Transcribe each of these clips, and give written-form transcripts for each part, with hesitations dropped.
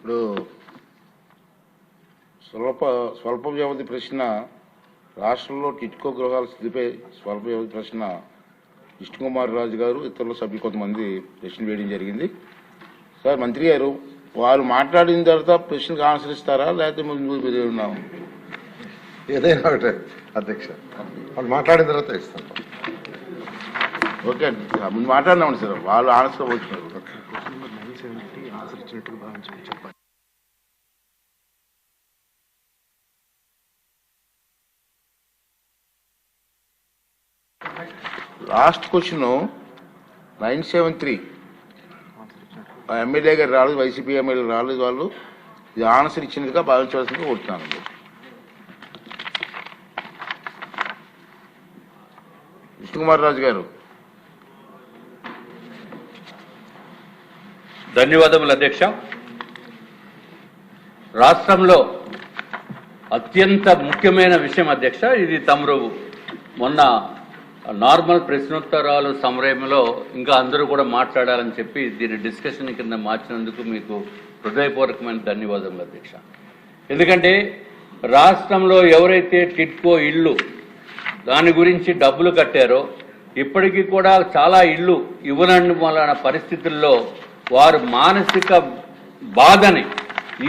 ఇప్పుడు స్వల్ప వ్యవధి ప్రశ్న రాష్ట్రంలో టిట్కో గృహాల స్థితిపై స్వల్ప వ్యవధి ప్రశ్న విష్ణుకుమార్ రాజు గారు ఇతరుల సభ్యులు కొంతమంది ప్రశ్న వేయడం జరిగింది. సార్ మంత్రి గారు, వాళ్ళు మాట్లాడిన తర్వాత ప్రశ్నకు ఆన్సర్ ఇస్తారా లేకపోతే ముందు ఉన్నాము? ఏదైనా ఒకటే అధ్యక్ష, వాళ్ళు మాట్లాడిన తర్వాత ఇస్తాం. ఓకే అండి, ముందు మాట్లాడినామండి సార్, వాళ్ళు ఆన్సర్ వచ్చినారు. లాస్ట్ క్వశ్చన్ 973 ఎమ్మెల్యే గారు రాలేదు, వైసీపీ ఎమ్మెల్యే రాలేదు, వాళ్ళు ఇది ఆన్సర్ ఇచ్చినట్టుగా భావించవలసిందిగా కోరుతున్నానండి. విష్ణుకుమార్ రాజు గారు. ధన్యవాదములు అధ్యక్ష. రాష్ట్రంలో అత్యంత ముఖ్యమైన విషయం అధ్యక్ష, ఇది తమరు మొన్న నార్మల్ ప్రశ్నోత్తరాలు సమయంలో ఇంకా అందరూ కూడా మాట్లాడాలని చెప్పి దీని డిస్కషన్ కింద మార్చినందుకు మీకు హృదయపూర్వకమైన ధన్యవాదములు అధ్యక్ష. ఎందుకంటే రాష్ట్రంలో ఎవరైతే టిట్కో ఇళ్ళు దాని గురించి డబ్బులు కట్టారో ఇప్పటికీ కూడా చాలా ఇళ్ళు ఇవ్వనని వలన పరిస్థితుల్లో వారు మానసిక బాధని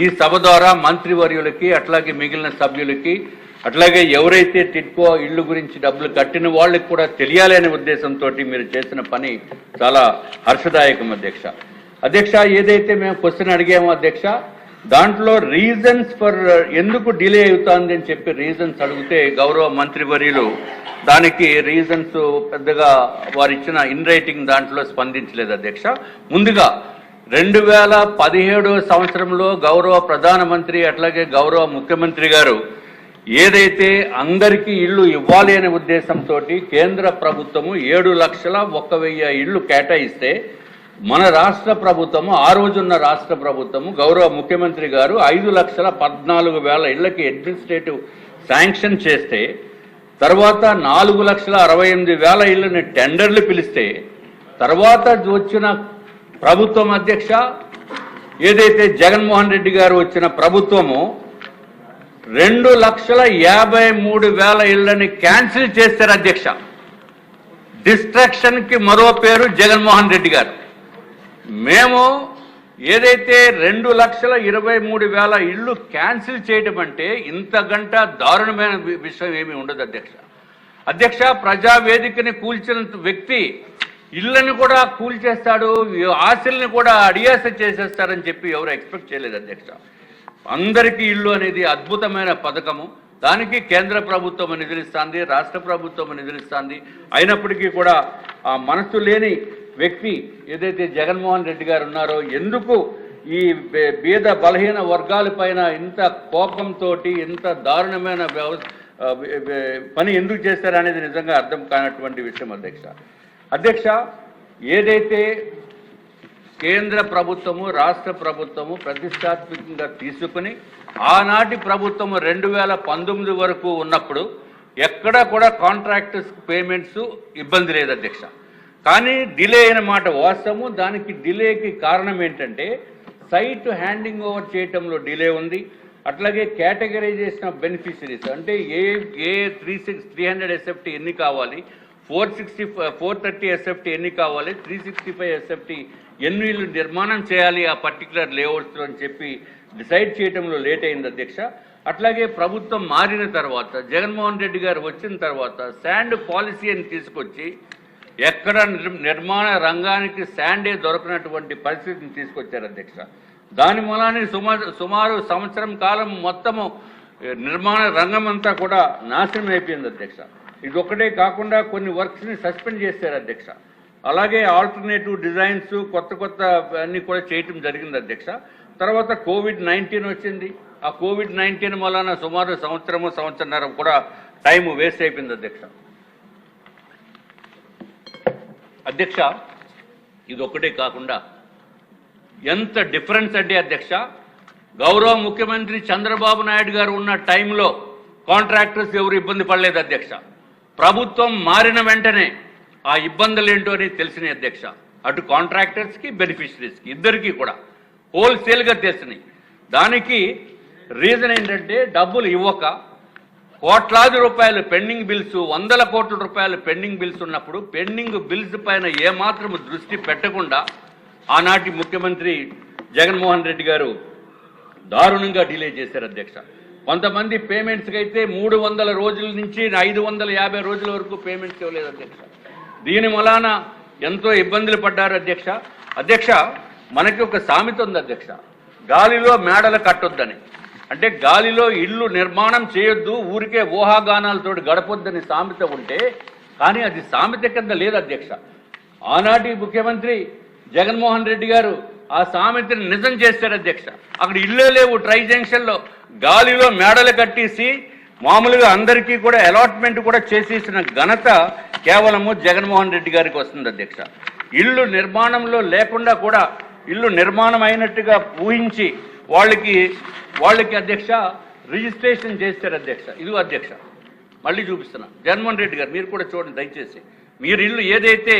ఈ సభ ద్వారా మంత్రివర్యులకి అట్లాగే మిగిలిన సభ్యులకి అట్లాగే ఎవరైతే టిట్కో ఇళ్ళు గురించి డబ్బులు కట్టిన వాళ్ళకి కూడా తెలియాలి అనే ఉద్దేశంతో మీరు చేసిన పని చాలా హర్షదాయకం అధ్యక్ష. అధ్యక్ష, ఏదైతే మేము క్వశ్చన్ అడిగామో అధ్యక్ష, దాంట్లో రీజన్స్ ఫర్ ఎందుకు డిలే అవుతుంది అని చెప్పి రీజన్స్ అడిగితే గౌరవ మంత్రివర్యులు దానికి రీజన్స్ పెద్దగా వారు ఇచ్చిన ఇన్ రైటింగ్ దాంట్లో స్పందించలేదు అధ్యక్ష. ముందుగా 2017 సంవత్సరంలో గౌరవ ప్రధానమంత్రి అట్లాగే గౌరవ ముఖ్యమంత్రి గారు ఏదైతే అందరికీ ఇళ్లు ఇవ్వాలి అనే ఉద్దేశంతో కేంద్ర ప్రభుత్వము 7,01,000 ఇళ్లు కేటాయిస్తే మన రాష్ట్ర ప్రభుత్వము ఆ రోజున్న రాష్ట్ర ప్రభుత్వము గౌరవ ముఖ్యమంత్రి గారు 5,14,000 ఇళ్లకి అడ్మినిస్ట్రేటివ్ శాంక్షన్ చేస్తే తర్వాత 4,68,000 ఇళ్లని టెండర్లు పిలిస్తే తర్వాత వచ్చిన ప్రభుత్వం అధ్యక్ష, ఏదైతే జగన్మోహన్ రెడ్డి గారు వచ్చిన ప్రభుత్వము 2,53,000 ఇళ్లని క్యాన్సిల్ చేశారు అధ్యక్ష. డిస్ట్రాక్షన్ కి మరో పేరు జగన్మోహన్ రెడ్డి గారు. మేము ఏదైతే 2,23,000 ఇళ్లు క్యాన్సిల్ చేయడం అంటే ఇంతకంట దారుణమైన విషయం ఏమీ ఉండదు అధ్యక్ష. అధ్యక్ష, ప్రజావేదికని కూల్చిన వ్యక్తి ఇళ్లను కూడా కూల్చేస్తాడు, ఆశల్ని కూడా అడియాస చేసేస్తారని చెప్పి ఎవరు ఎక్స్పెక్ట్ చేయలేదు అధ్యక్ష. అందరికీ ఇల్లు అనేది అద్భుతమైన పథకము, దానికి కేంద్ర ప్రభుత్వం నిధులిస్తుంది, రాష్ట్ర ప్రభుత్వం నిధులిస్తుంది. అయినప్పటికీ కూడా ఆ మనసు లేని వ్యక్తి ఏదైతే జగన్మోహన్ రెడ్డి గారు ఉన్నారో ఎందుకు ఈ బీద బలహీన వర్గాలపైన ఇంత కోపంతో ఇంత దారుణమైన పని ఎందుకు చేస్తారనేది నిజంగా అర్థం కానటువంటి విషయం అధ్యక్ష. అధ్యక్ష, ఏదైతే కేంద్ర ప్రభుత్వము రాష్ట్ర ప్రభుత్వము ప్రతిష్టాత్మకంగా తీసుకుని ఆనాటి ప్రభుత్వము 2019 వరకు ఉన్నప్పుడు ఎక్కడా కూడా కాంట్రాక్టర్స్ పేమెంట్స్ ఇబ్బంది లేదు అధ్యక్ష. కానీ డిలే అయిన మాట వాస్తవము. దానికి డిలేకి కారణం ఏంటంటే సైట్ హ్యాండింగ్ ఓవర్ చేయటంలో డిలే ఉంది. అట్లాగే కేటగరైజేషన్ ఆఫ్ బెనిఫిషరీస్ అంటే ఏ 300 SFT ఎన్ని కావాలి, 430 SFT ఎన్ని కావాలి, 365 SFT ఎన్ని ఇళ్ళు నిర్మాణం చేయాలి ఆ పర్టికులర్ లేఅవుట్స్లో అని చెప్పి డిసైడ్ చేయడంలో లేట్ అయింది అధ్యక్ష. అట్లాగే ప్రభుత్వం మారిన తర్వాత జగన్మోహన్ రెడ్డి గారు వచ్చిన తర్వాత శాండ్ పాలసీ అని తీసుకొచ్చి ఎక్కడ నిర్మాణ రంగానికి శాండే దొరకనటువంటి పరిస్థితిని తీసుకొచ్చారు అధ్యక్ష. దాని మూలాన్ని సుమారు సంవత్సరం కాలం మొత్తము నిర్మాణ రంగం అంతా కూడా నాశనం అయిపోయింది అధ్యక్ష. ఇది ఒక్కటే కాకుండా కొన్ని వర్క్స్ని సస్పెండ్ చేశారు అధ్యక్ష. అలాగే ఆల్టర్నేటివ్ డిజైన్స్ కొత్త అన్ని కూడా చేయటం జరిగింది అధ్యక్ష. తర్వాత COVID-19 వచ్చింది. ఆ COVID-19 వలన సుమారు సంవత్సరన్నర కూడా టైం వేస్ట్ అయిపోయింది అధ్యక్ష. అధ్యక్ష, ఇది ఒక్కటే కాకుండా ఎంత డిఫరెన్స్ అంటే అధ్యక్ష, గౌరవ ముఖ్యమంత్రి చంద్రబాబు నాయుడు గారు ఉన్న టైంలో కాంట్రాక్టర్స్ ఎవరు ఇబ్బంది పడలేదు అధ్యక్ష. ప్రభుత్వం మారిన వెంటనే ఆ ఇబ్బందులు ఏంటో అని తెలిసినాయి అధ్యక్ష. అటు కాంట్రాక్టర్స్కి బెనిఫిషరీస్కి ఇద్దరికీ కూడా హోల్సేల్గా తెలిసినాయి. దానికి రీజన్ ఏంటంటే డబ్బులు ఇవ్వక కోట్లాది రూపాయలు పెండింగ్ బిల్స్, వందల కోట్ల రూపాయలు పెండింగ్ బిల్స్ ఉన్నప్పుడు పెండింగ్ బిల్స్ పైన ఏమాత్రం దృష్టి పెట్టకుండా ఆనాటి ముఖ్యమంత్రి జగన్మోహన్ రెడ్డి గారు దారుణంగా డిలే చేశారు అధ్యక్ష. కొంతమంది పేమెంట్స్కి అయితే 300 రోజుల నుంచి 550 రోజుల వరకు పేమెంట్స్ ఇవ్వలేదు అధ్యక్ష. దీని వలన ఎంతో ఇబ్బందులు పడ్డారు అధ్యక్ష. అధ్యక్ష, మనకి ఒక సామెత ఉంది అధ్యక్ష, గాలిలో మేడలు కట్టొద్దని. అంటే గాలిలో ఇల్లు నిర్మాణం చేయొద్దు, ఊరికే ఊహాగానాలతో గడపొద్దని సామెత ఉంటే, కానీ అది సామెత కింద లేదు అధ్యక్ష. ఆనాటి ముఖ్యమంత్రి జగన్మోహన్ రెడ్డి గారు ఆ సామెతని నిజం చేశారు అధ్యక్ష. అక్కడ ఇళ్ళే లేవు, ట్రై జంక్షన్లో గాలిలో మేడలు కట్టేసి మామూలుగా అందరికీ కూడా అలాట్మెంట్ కూడా చేసేసిన ఘనత కేవలము జగన్మోహన్ రెడ్డి గారికి వస్తుంది అధ్యక్ష. ఇల్లు నిర్మాణంలో లేకుండా కూడా ఇల్లు నిర్మాణం అయినట్టుగా ఊహించి వాళ్ళకి అధ్యక్ష రిజిస్ట్రేషన్ చేశారు అధ్యక్ష. ఇది అధ్యక్ష, మళ్ళీ చూపిస్తున్నా, జగన్మోహన్ రెడ్డి గారు మీరు కూడా చూడండి దయచేసి. మీరు ఇల్లు ఏదైతే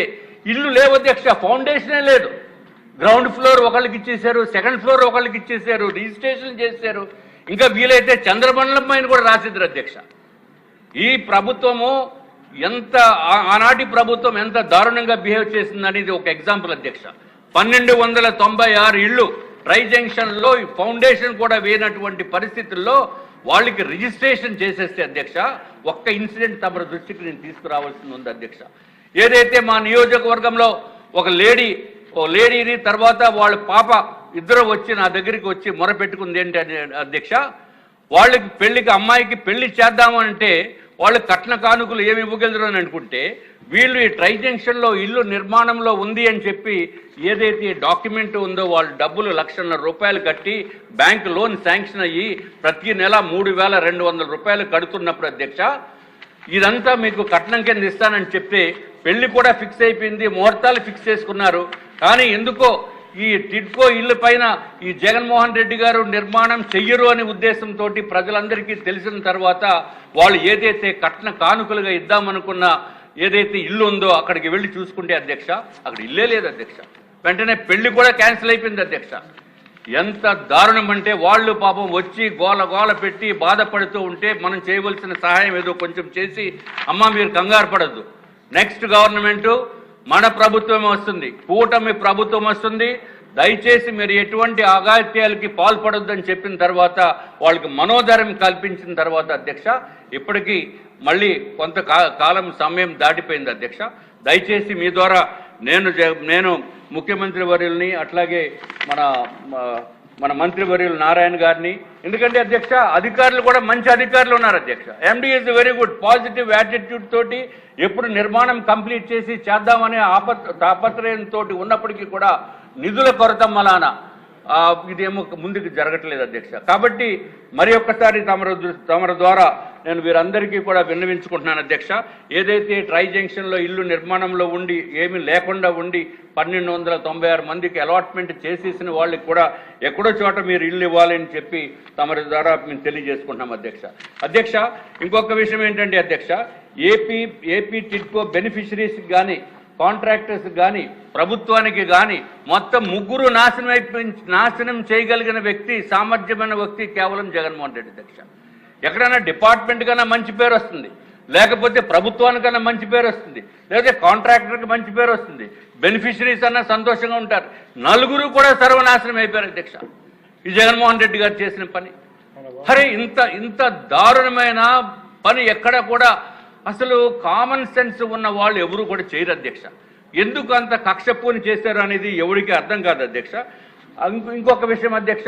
ఇల్లు లేవు అధ్యక్ష, ఫౌండేషనే లేదు. గ్రౌండ్ ఫ్లోర్ ఒకళ్ళకి ఇచ్చేశారు, సెకండ్ ఫ్లోర్ ఒకళ్ళకి ఇచ్చేశారు, రిజిస్ట్రేషన్ చేశారు, ఇంకా వీలైతే చంద్రమండలం పైన కూడా రాసిద్దరు అధ్యక్ష. ఈ ప్రభుత్వము ఆనాటి ప్రభుత్వం ఎంత దారుణంగా బిహేవ్ చేసిందనేది ఒక ఎగ్జాంపుల్ అధ్యక్ష. 1296 ఇళ్ళు ట్రై జంక్షన్లో ఫౌండేషన్ కూడా వేయనటువంటి పరిస్థితుల్లో వాళ్ళకి రిజిస్ట్రేషన్ చేసేస్తే అధ్యక్ష, ఒక్క ఇన్సిడెంట్ తమ దృష్టికి నేను తీసుకురావాల్సి ఉంది అధ్యక్ష. ఏదైతే మా నియోజకవర్గంలో ఒక లేడీని తర్వాత వాళ్ళ పాప ఇద్దరు వచ్చి నా దగ్గరికి వచ్చి మొరపెట్టుకుంది ఏంటి అధ్యక్ష, వాళ్ళకి అమ్మాయికి పెళ్లి చేద్దామంటే వాళ్ళు కట్న కానుకలు ఏమి ఇవ్వగలరు అని అనుకుంటే, వీళ్ళు ఈ ట్రై జంక్షన్లో ఇల్లు నిర్మాణంలో ఉంది అని చెప్పి ఏదైతే డాక్యుమెంట్ ఉందో వాళ్ళు డబ్బులు 1,50,000 రూపాయలు కట్టి బ్యాంక్ లోన్ శాంక్షన్ అయ్యి ప్రతి నెల 3,200 రూపాయలు కడుతున్నప్పుడు అధ్యక్ష, ఇదంతా మీకు కట్నం కింద ఇస్తానని చెప్తే పెళ్లి కూడా ఫిక్స్ అయిపోయింది, ముహూర్తాలు ఫిక్స్ చేసుకున్నారు. కానీ ఎందుకో ఈ టిడ్కో ఇళ్ల పైన ఈ జగన్మోహన్ రెడ్డి గారు నిర్మాణం చెయ్యరు అనే ఉద్దేశంతో ప్రజలందరికీ తెలిసిన తర్వాత వాళ్ళు ఏదైతే కట్న కానుకలుగా ఇద్దామనుకున్న ఏదైతే ఇల్లు ఉందో అక్కడికి వెళ్ళి చూసుకుంటే అధ్యక్ష, అక్కడ ఇల్లే లేదు అధ్యక్ష. వెంటనే పెళ్లి కూడా క్యాన్సిల్ అయిపోయింది అధ్యక్ష. ఎంత దారుణం అంటే వాళ్ళు పాపం వచ్చి గోల పెట్టి బాధపడుతూ ఉంటే మనం చేయవలసిన సహాయం ఏదో కొంచెం చేసి, అమ్మ మీరు కంగారు పడద్దు, నెక్స్ట్ గవర్నమెంటు మన ప్రభుత్వం వస్తుంది, కూటమి ప్రభుత్వం వస్తుంది, దయచేసి మీరు ఎటువంటి అగాత్యాలకి పాల్పడొద్దని చెప్పిన తర్వాత వాళ్ళకి మనోధైర్యం కల్పించిన తర్వాత అధ్యక్ష, ఇప్పటికీ మళ్ళీ కొంత కాలం సమయం దాటిపోయింది అధ్యక్ష. దయచేసి మీ ద్వారా నేను ముఖ్యమంత్రి వర్యుల్ని అట్లాగే మన మంత్రివర్యులు నారాయణ గారిని, ఎందుకంటే అధ్యక్ష అధికారులు కూడా మంచి అధికారులు ఉన్నారు అధ్యక్ష. MD is very good, positive attitude తోటి ఎప్పుడు నిర్మాణం కంప్లీట్ చేసి చేద్దామనే తాపత్రయంతో ఉన్నప్పటికీ కూడా నిధుల కొరత మలాన ఇదేమో ముందుకు జరగట్లేదు అధ్యక్ష. కాబట్టి మరి ఒక్కసారి తమర ద్వారా నేను వీరందరికీ కూడా విన్నవించుకుంటున్నాను అధ్యక్ష. ఏదైతే ట్రై జంక్షన్లో ఇల్లు నిర్మాణంలో ఉండి ఏమీ లేకుండా ఉండి 1296 మందికి అలాట్మెంట్ చేసేసిన వాళ్ళకి కూడా ఎక్కడో చోట మీరు ఇల్లు ఇవ్వాలని చెప్పి తమరి ద్వారా మేము తెలియజేసుకుంటున్నాం అధ్యక్ష. అధ్యక్ష, ఇంకొక విషయం ఏంటంటే అధ్యక్ష, ఏపీ టిడ్కో బెనిఫిషరీస్ కానీ కాంట్రాక్టర్స్ కానీ ప్రభుత్వానికి కానీ మొత్తం ముగ్గురు నాశనం చేయగలిగిన వ్యక్తి, సామర్థ్యమైన వ్యక్తి కేవలం జగన్మోహన్ రెడ్డి అధ్యక్ష. ఎక్కడైనా డిపార్ట్మెంట్ కన్నా మంచి పేరు వస్తుంది, లేకపోతే ప్రభుత్వానికన్నా మంచి పేరు వస్తుంది, లేకపోతే కాంట్రాక్టర్కి మంచి పేరు వస్తుంది, బెనిఫిషరీస్ అన్నా సంతోషంగా ఉంటారు. నలుగురు కూడా సర్వనాశనం అయిపోయారు అధ్యక్ష ఈ జగన్మోహన్ రెడ్డి గారు చేసిన పని. అరే ఇంత దారుణమైన పని ఎక్కడ కూడా అసలు కామన్ సెన్స్ ఉన్న వాళ్ళు ఎవరు కూడా చేయరు అధ్యక్ష. ఎందుకు అంత కక్షపూని చేశారు అనేది ఎవరికి అర్థం కాదు అధ్యక్ష. ఇంకొక విషయం అధ్యక్ష,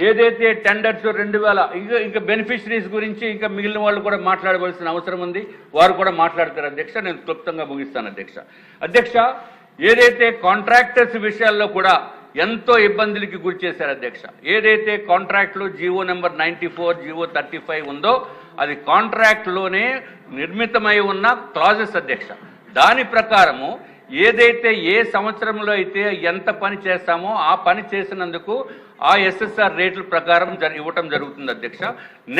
ఏదైతే టెండర్స్ 2000 ఇంకా బెనిఫిషరీస్ గురించి ఇంకా మిగిలిన వాళ్ళు కూడా మాట్లాడవలసిన అవసరం ఉంది, వారు కూడా మాట్లాడతారు అధ్యక్ష. నేను క్లుప్తంగా ముగిస్తాను అధ్యక్ష. అధ్యక్ష, ఏదైతే కాంట్రాక్టర్స్ విషయాల్లో కూడా ఎంతో ఇబ్బందులకి గురి చేశారు అధ్యక్ష. ఏదైతే కాంట్రాక్ట్లో జీవో నెంబర్ 94, జీవో 35 ఉందో అది కాంట్రాక్ట్లోనే నిర్మితమై ఉన్న క్లాజెస్ అధ్యక్ష. దాని ప్రకారము ఏదైతే ఏ సంవత్సరంలో అయితే ఎంత పని చేస్తామో ఆ పని చేసినందుకు ఆ ఎస్ఎస్ఆర్ రేట్ల ప్రకారం ఇవ్వటం జరుగుతుంది అధ్యక్ష.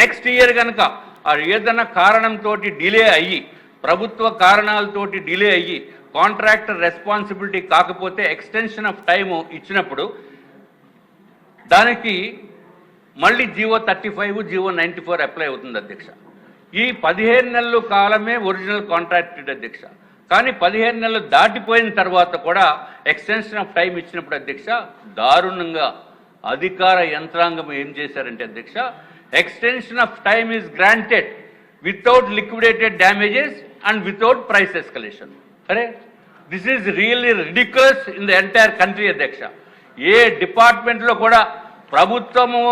నెక్స్ట్ ఇయర్ కనుక ఏదైనా కారణంతో డిలే అయ్యి, ప్రభుత్వ కారణాలతోటి డిలే అయ్యి కాంట్రాక్టర్ రెస్పాన్సిబిలిటీ కాకపోతే ఎక్స్టెన్షన్ ఆఫ్ టైము ఇచ్చినప్పుడు దానికి మళ్ళీ జీవో 35 జీవో 94 అప్లై అవుతుంది అధ్యక్ష. ఈ 15 నెలల కాలమే ఒరిజినల్ కాంట్రాక్టెడ్ అధ్యక్ష. కానీ 15 నెలలు దాటిపోయిన తర్వాత కూడా ఎక్స్టెన్షన్ ఆఫ్ టైం ఇచ్చినప్పుడు అధ్యక్ష దారుణంగా అధికార యంత్రాంగం ఏం చేశారంటే అధ్యక్ష, extension of time is granted without liquidated damages and without price escalation. అరే this is really ridiculous in the entire country అధ్యక్ష. ఏ డిపార్ట్మెంట్లో కూడా ప్రభుత్వము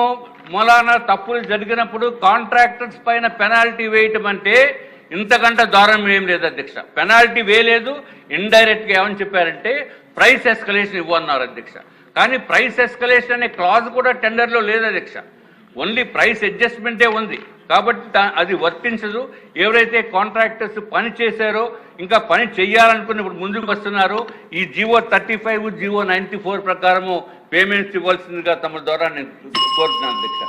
మూలాన తప్పులు జరిగినప్పుడు కాంట్రాక్టర్స్ పైన పెనాల్టీ వేయటం అంటే ఇంతకంటే దారుణం ఏం లేదు అధ్యక్ష. పెనాల్టీ వేయలేదు, ఇండైరెక్ట్గా ఏమని చెప్పారంటే ప్రైస్ ఎస్కలేషన్ ఇవ్వన్నారు అధ్యక్ష. కానీ ప్రైస్ ఎస్కలేషన్ అనే క్లాజ్ కూడా టెండర్లో లేదు అధ్యక్ష. ఓన్లీ ప్రైస్ అడ్జస్ట్మెంటే ఉంది. కాబట్టి అది వర్తించదు. ఎవరైతే కాంట్రాక్టర్స్ పని చేశారో ఇంకా పని చేయాలనుకుని ఇప్పుడు ముందుకు వస్తున్నారో ఈ జీవో 35 జీవో 94 ప్రకారము పేమెంట్స్ ఇవ్వాల్సిందిగా తమ ద్వారా నేను కోరుతున్నాను అధ్యక్ష.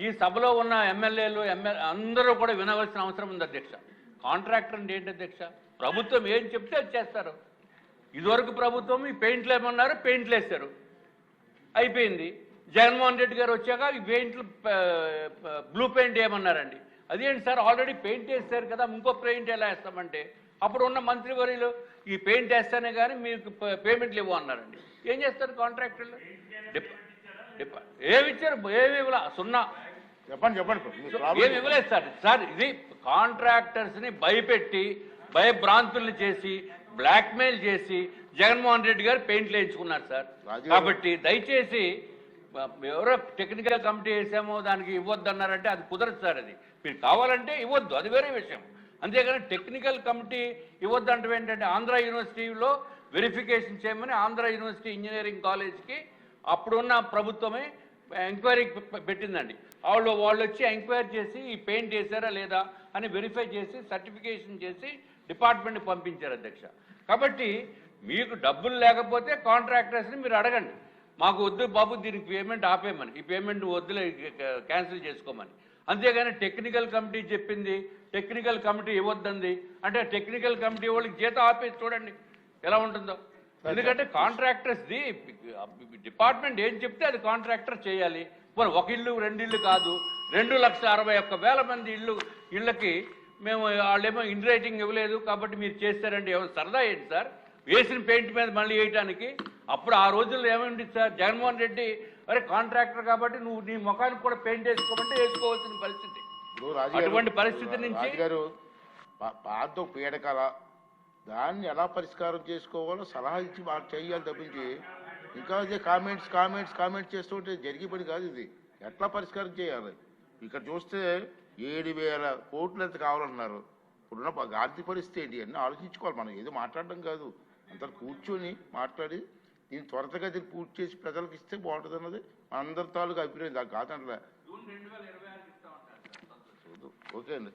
ఈ సభలో ఉన్న ఎమ్మెల్యేలు అందరూ కూడా వినవలసిన అవసరం ఉంది అధ్యక్ష. కాంట్రాక్టర్ అంటే ఏంటి అధ్యక్ష? ప్రభుత్వం ఏం చెప్తే అది చేస్తారు. ఇదివరకు ప్రభుత్వం ఈ పెయింట్లు ఏమన్నారు, పెయింట్లు వేస్తారు, అయిపోయింది. జగన్మోహన్ రెడ్డి గారు వచ్చాక ఈ పెయింట్లు బ్లూ పెయింట్ ఏమన్నారండి. అదేంటి సార్ ఆల్రెడీ పెయింట్ వేస్తారు కదా, ఇంకో పెయింట్ ఎలా వేస్తామంటే అప్పుడు ఉన్న మంత్రివర్యులు ఈ పెయింట్ వేస్తానే కానీ మీకు పేమెంట్లు ఇవ్వ అన్నారండి. ఏం చేస్తారు కాంట్రాక్టర్లు? ఏమి ఇచ్చారు? ఏమి ఇవ్వలా, సున్నా. చెప్పండి ఏమి ఇవ్వలేదు సార్. సార్ ఇది కాంట్రాక్టర్స్ని భయపెట్టి భయభ్రాంతుల్ని చేసి బ్లాక్మెయిల్ చేసి జగన్మోహన్ రెడ్డి గారు పెయింట్లు వేయించుకున్నారు సార్. కాబట్టి దయచేసి ఎవరో టెక్నికల్ కమిటీ వేసామో దానికి ఇవ్వద్దు అన్నారంటే అది కుదరదు సార్. అది మీరు కావాలంటే ఇవ్వద్దు, అది వేరే విషయం. అంతేగాని టెక్నికల్ కమిటీ ఇవ్వద్దు అంటే ఏంటంటే ఆంధ్ర యూనివర్సిటీలో వెరిఫికేషన్ చేయమని ఆంధ్ర యూనివర్సిటీ ఇంజనీరింగ్ కాలేజ్కి అప్పుడున్న ప్రభుత్వమే ఎంక్వైరీ పెట్టిందండి. వాళ్ళు వచ్చి ఎంక్వైరీ చేసి ఈ పెయింట్ వేసారా లేదా అని వెరిఫై చేసి సర్టిఫికేషన్ చేసి డిపార్ట్మెంట్కి పంపించారు అధ్యక్ష. కాబట్టి మీకు డబ్బులు లేకపోతే కాంట్రాక్టర్స్ని మీరు అడగండి, మాకు వద్దు బాబు దీనికి పేమెంట్ ఆపేయమని, ఈ పేమెంట్ వద్దులే క్యాన్సిల్ చేసుకోమని. అంతేగాని టెక్నికల్ కమిటీ చెప్పింది టెక్నికల్ కమిటీ ఇవ్వద్దంది అంటే టెక్నికల్ కమిటీ వాళ్ళకి జీతం ఆపేసి చూడండి ఎలా ఉంటుందో. ఎందుకంటే కాంట్రాక్టర్స్ది డిపార్ట్మెంట్ ఏం చెప్తే అది కాంట్రాక్టర్ చేయాలి. మరి ఒక ఇల్లు 2 ఇళ్ళు కాదు, 2,61,000 మంది ఇళ్ళకి మేము వాళ్ళేమో ఇన్ రైటింగ్ ఇవ్వలేదు కాబట్టి మీరు చేస్తారంటే ఏమో సరదా ఏంటి సార్? వేసిన పెయింట్ మీద మళ్ళీ వేయటానికి. అప్పుడు ఆ రోజుల్లో ఏమైంది సార్, జగన్మోహన్ రెడ్డి అరే కాంట్రాక్టర్ కాబట్టి నువ్వు నీ ముఖానికి కూడా పెయింట్ వేసుకోమంటే వేసుకోవాల్సిన పరిస్థితి. అటువంటి పరిస్థితి నుంచి పాత పీడకల దాన్ని ఎలా పరిష్కారం చేసుకోవాలో సలహా ఇచ్చి మాకు చేయాలి తప్పించి ఇంకా అదే కామెంట్స్ చేస్తుంటే జరిగే పని కాదు. ఇది ఎట్లా పరిష్కారం చేయాలి? ఇక్కడ చూస్తే 7,000 కోట్లు ఎంత కావాలన్నారు. ఇప్పుడున్న ఆర్థిక పరిస్థితి ఏంటి అన్నీ ఆలోచించుకోవాలి. మనం ఏదో మాట్లాడడం కాదు, అంతా కూర్చొని మాట్లాడి దీన్ని త్వరతగతిని పూర్తి చేసి ప్రజలకు ఇస్తే బాగుంటుంది అన్నది అందరి తాలూకు అభిప్రాయం. దాకా కాదంటే ఓకే అండి.